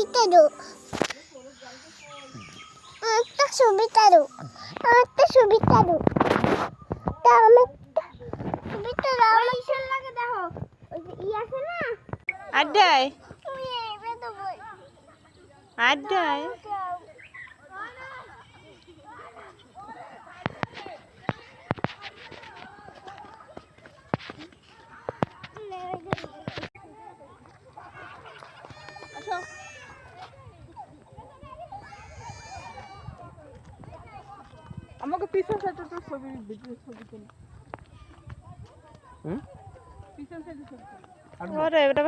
ছবিটারও একটা ছবিটারও একটা ছবিটারও তা আমি ছবিটারও আমার লাগে দেখো ওই যে ই আছে না আড্ডায় তুমি এইবে তো বল আড্ডায় আমাকে পিছন সাইডে তো ছবি ভিডিও ছবি তুলি পিছন সাইডে ছবি তুলি ওরে এটা